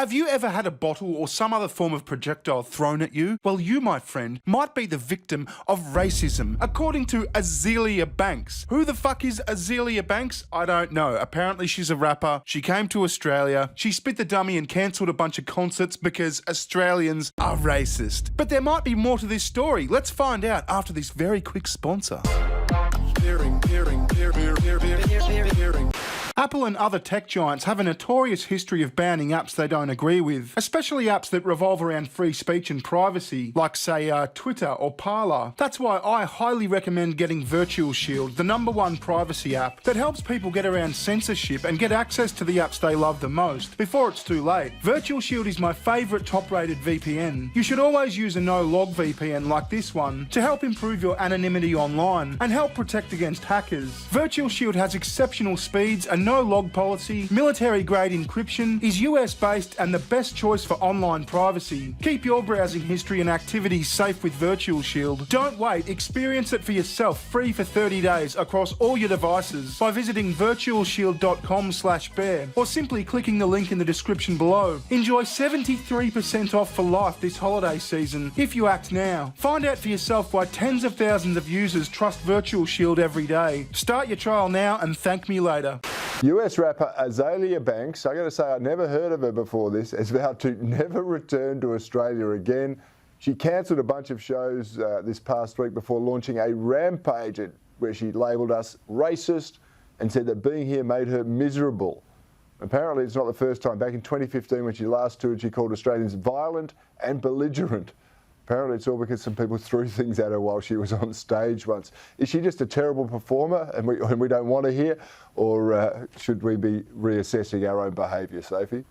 Have you ever had a bottle or some other form of projectile thrown at you? Well, you, my friend, might be the victim of racism, according to Azealia Banks. Who the fuck is Azealia Banks? I don't know. Apparently she's a rapper. She came to Australia. She spit the dummy and cancelled a bunch of concerts because Australians are racist. But there might be more to this story. Let's find out after this very quick sponsor. Apple and other tech giants have a notorious history of banning apps they don't agree with, especially apps that revolve around free speech and privacy, like say Twitter or Parler. That's why I highly recommend getting VirtualShield, the #1 privacy app that helps people get around censorship and get access to the apps they love the most before it's too late. VirtualShield is my favourite top-rated VPN. You should always use a no-log VPN like this one to help improve your anonymity online and help protect against hackers. VirtualShield has exceptional speeds, a no-log policy, military-grade encryption, is US-based and the best choice for online privacy. Keep your browsing history and activities safe with VirtualShield. Don't wait, experience it for yourself free for 30 days across all your devices by visiting virtualshield.com/bear or simply clicking the link in the description below. Enjoy 73% off for life this holiday season if you act now. Find out for yourself why tens of thousands of users trust VirtualShield every day. Start your trial now and thank me later. US rapper Azealia Banks, I got to say I'd never heard of her before this, is vowed to never return to Australia again. She cancelled a bunch of shows this past week before launching a rampage where she labelled us racist and said that being here made her miserable. Apparently it's not the first time. Back in 2015 when she last toured, she called Australians violent and belligerent. Apparently it's all because some people threw things at her while she was on stage once. Is she just a terrible performer and we don't want to hear? Or should we be reassessing our own behaviour, Sophie?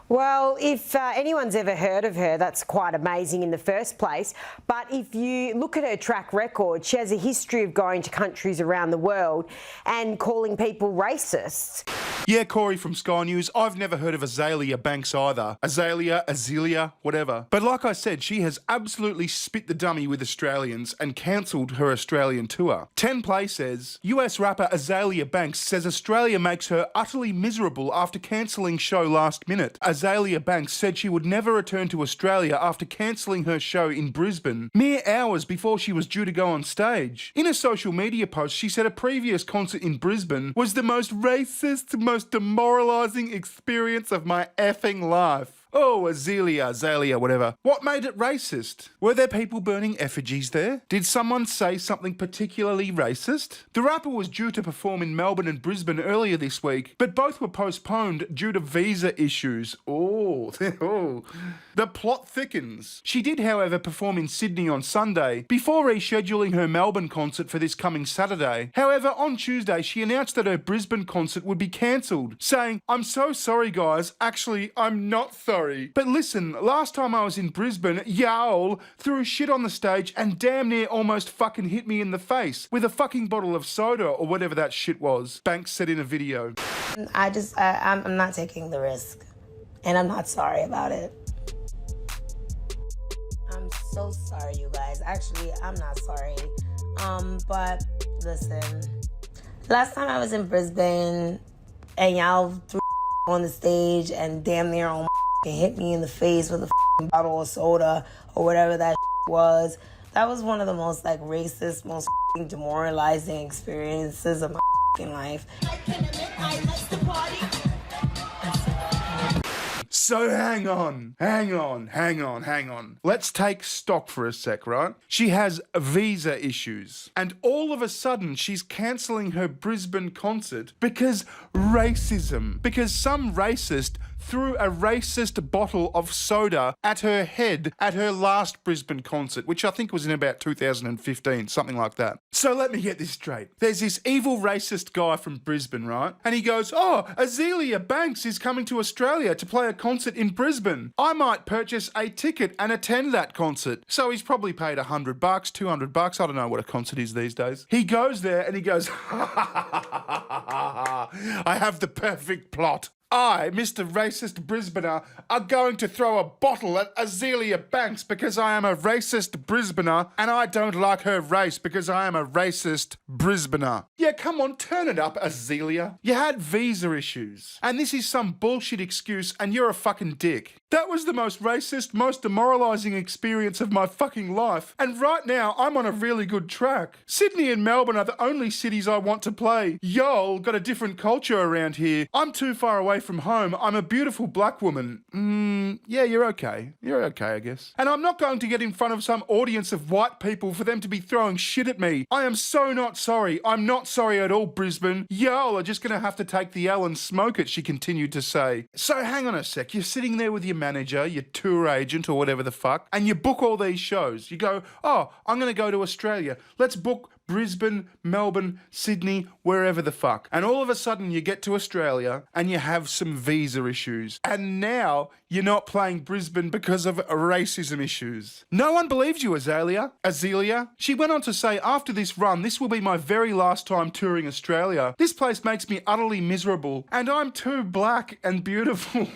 Well, if anyone's ever heard of her, that's quite amazing in the first place. But if you look at her track record, she has a history of going to countries around the world and calling people racists. Yeah, Corey from Sky News, I've never heard of Azealia Banks either. Azealia, whatever. But like I said, she has absolutely spit the dummy with Australians and cancelled her Australian tour. 10play says, US rapper Azealia Banks says Australia makes her utterly miserable after cancelling show last minute. Azealia Banks said she would never return to Australia after cancelling her show in Brisbane, mere hours before she was due to go on stage. In a social media post, she said a previous concert in Brisbane was the most racist, most demoralising experience of my effing life. Oh, Azealia, whatever. What made it racist? Were there people burning effigies there? Did someone say something particularly racist? The rapper was due to perform in Melbourne and Brisbane earlier this week, but both were postponed due to visa issues. Oh, the plot thickens. She did, however, perform in Sydney on Sunday before rescheduling her Melbourne concert for this coming Saturday. However, on Tuesday, she announced that her Brisbane concert would be cancelled, saying, "I'm so sorry, guys. Actually, I'm not sorry. But listen, last time I was in Brisbane, y'all threw shit on the stage and damn near almost fucking hit me in the face with a fucking bottle of soda or whatever that shit was," Banks said in a video. I'm not taking the risk, and I'm not sorry about it. I'm so sorry, you guys. Actually, I'm not sorry. But listen, last time I was in Brisbane and y'all threw on the stage and damn near almost hit me in the face with a bottle of soda or whatever that was. That was one of the most racist, most demoralizing experiences of my life. I can admit I like to party. So hang on. Let's take stock for a sec, right? She has visa issues. And all of a sudden, she's cancelling her Brisbane concert because racism. Because some racist threw a racist bottle of soda at her head at her last Brisbane concert, which I think was in about 2015, something like that. So let me get this straight. There's this evil racist guy from Brisbane, right? And he goes, "Oh, Azealia Banks is coming to Australia to play a concert in Brisbane. I might purchase a ticket and attend that concert." So he's probably paid $100, $200. I don't know what a concert is these days. He goes there and he goes, "I have the perfect plot. I, Mr. Racist Brisbaner, are going to throw a bottle at Azealia Banks because I am a racist Brisbaner and I don't like her race because I am a racist Brisbaner. Yeah, come on, turn it up, Azealia. You had visa issues. And this is some bullshit excuse and you're a fucking dick. That was the most racist, most demoralising experience of my fucking life. And right now, I'm on a really good track. Sydney and Melbourne are the only cities I want to play. Y'all got a different culture around here. I'm too far away from home. I'm a beautiful black woman. Yeah, you're okay. You're okay, I guess. And I'm not going to get in front of some audience of white people for them to be throwing shit at me. I am so not sorry. I'm not sorry at all, Brisbane. Y'all are just going to have to take the L and smoke it, she continued to say. So hang on a sec. You're sitting there with your manager, your tour agent or whatever the fuck, and you book all these shows. You go, oh, I'm going to go to Australia. Let's book Brisbane, Melbourne, Sydney, wherever the fuck. And all of a sudden you get to Australia and you have some visa issues. And now you're not playing Brisbane because of racism issues. No one believes you, Azealia. She went on to say, after this run, this will be my very last time touring Australia. This place makes me utterly miserable and I'm too black and beautiful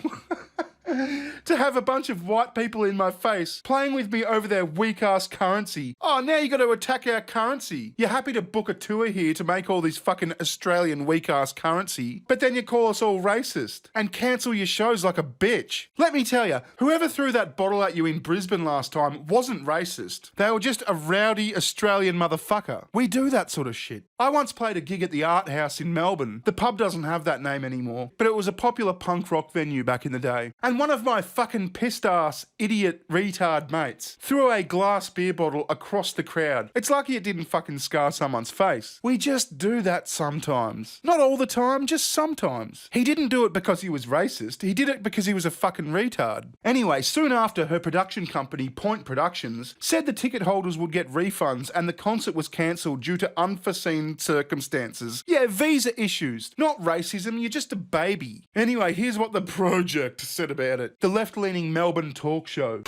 to have a bunch of white people in my face playing with me over their weak-ass currency. Oh, now you got to attack our currency. You're happy to book a tour here to make all this fucking Australian weak-ass currency, but then you call us all racist and cancel your shows like a bitch. Let me tell you, whoever threw that bottle at you in Brisbane last time wasn't racist. They were just a rowdy Australian motherfucker. We do that sort of shit. I once played a gig at the Art House in Melbourne. The pub doesn't have that name anymore, but it was a popular punk rock venue back in the day. And one of my fucking pissed ass, idiot, retard mates threw a glass beer bottle across the crowd. It's lucky it didn't fucking scar someone's face. We just do that sometimes. Not all the time, just sometimes. He didn't do it because he was racist. He did it because he was a fucking retard. Anyway, soon after, her production company, Point Productions, said the ticket holders would get refunds and the concert was cancelled due to unforeseen circumstances. Yeah, visa issues, not racism. You're just a baby. Anyway, here's what the Project said about it. The left-leaning Melbourne talk show.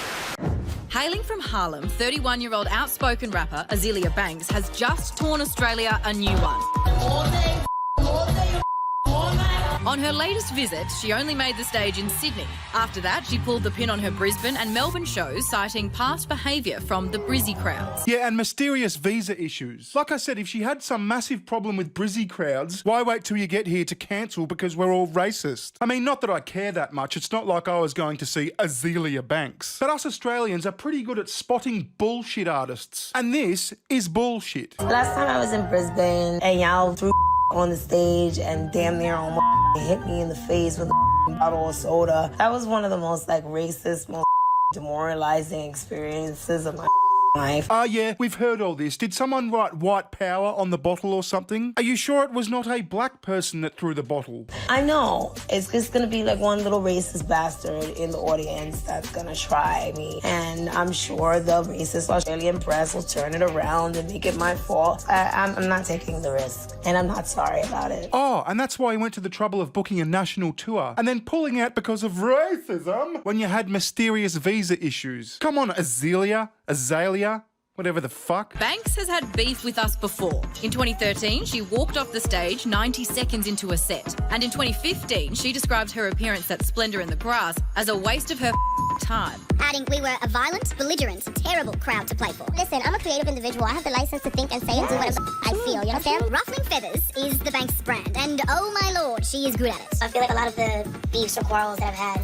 Hailing from Harlem, 31-year-old outspoken rapper Azealia Banks has just torn Australia a new one. All day, all day, all night. On her latest visit, she only made the stage in Sydney. After that, she pulled the pin on her Brisbane and Melbourne shows, citing past behaviour from the Brizzy crowds. Yeah, and mysterious visa issues. Like I said, if she had some massive problem with Brizzy crowds, why wait till you get here to cancel because we're all racist? I mean, not that I care that much. It's not like I was going to see Azealia Banks. But us Australians are pretty good at spotting bullshit artists. And this is bullshit. Last time I was in Brisbane and y'all threw on the stage and damn near almost hit me in the face with a bottle of soda. That was one of the most racist, most demoralizing experiences of my life. Yeah, we've heard all this. Did someone write white power on the bottle or something? Are you sure it was not a black person that threw the bottle? I know. It's just gonna be one little racist bastard in the audience that's gonna try me. And I'm sure the racist Australian press will turn it around and make it my fault. I'm not taking the risk. And I'm not sorry about it. Oh, and that's why you went to the trouble of booking a national tour and then pulling out because of racism when you had mysterious visa issues. Come on, Azealia, whatever the fuck. Banks has had beef with us before. In 2013, she walked off the stage 90 seconds into a set. And in 2015, she described her appearance at Splendour in the Grass as a waste of her time. Adding, we were a violent, belligerent, terrible crowd to play for. Listen, I'm a creative individual. I have the license to think and say and do whatever I feel, you understand? Ruffling feathers is the Banks brand, and oh my lord, she is good at it. I feel like a lot of the beefs or quarrels that I've had,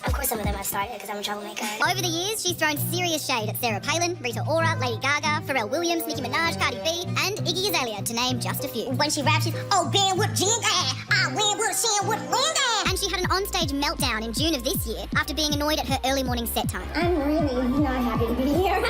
of course some of them I've started because I'm a troublemaker. Over the years, she's thrown serious shade at Sarah Palin, Rita Ora, Lady Gaga, Pharrell Williams, Nicki Minaj, Cardi B, and Iggy Azalea, to name just a few. When she raps, she's, oh, bear with Jinga, I win with Shan with Linda. And she had an onstage meltdown in June of this year after being annoyed at her early morning set time. I'm really not happy to be here.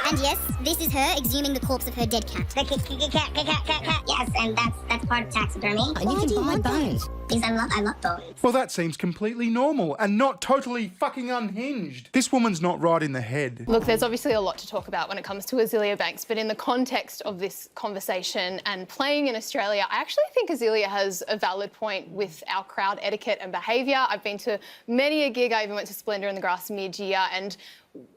And yes, this is her exhuming the corpse of her dead cat. The cat. Yes, and that's part of taxidermy. And you can buy bones. Because I love bones. Well, that seems completely normal and not totally fucking unhinged. This woman's not right in the head. Look, there's obviously a lot to talk about when it comes to Azealia Banks, but in the context of this conversation and playing in Australia, I actually think Azealia has a valid point with our crowd etiquette and behaviour. I've been to many a gig. I even went to Splendour in the Grass mid-year, and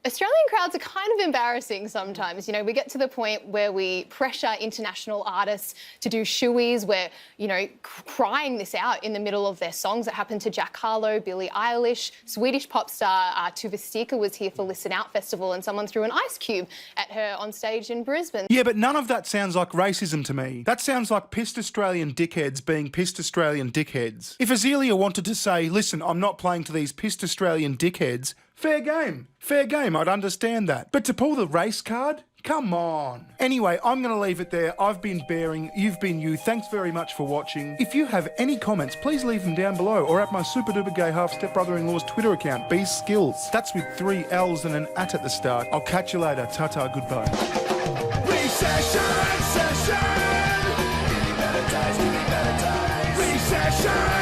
Australian crowds are kind of embarrassing sometimes. You know, we get to the point where we pressure international artists to do shoeies. We're, you know, crying this out in the middle of their songs. It happened to Jack Harlow, Billie Eilish, Swedish pop star Tuva Stika was here for Listen Out Festival and someone threw an ice cube at her on stage in Brisbane. Yeah, but none of that sounds like racism to me. That sounds like pissed Australian dickheads being pissed Australian dickheads. If Azealia wanted to say, listen, I'm not playing to these pissed Australian dickheads, fair game. Fair game, I'd understand that. But to pull the race card? Come on. Anyway, I'm going to leave it there. I've been Bearing, you've been you. Thanks very much for watching. If you have any comments, please leave them down below or at my super duper gay half stepbrother-in-law's Twitter account, bskills. That's with 3 L's and an at the start. I'll catch you later. Ta-ta, goodbye. Recession! Recession!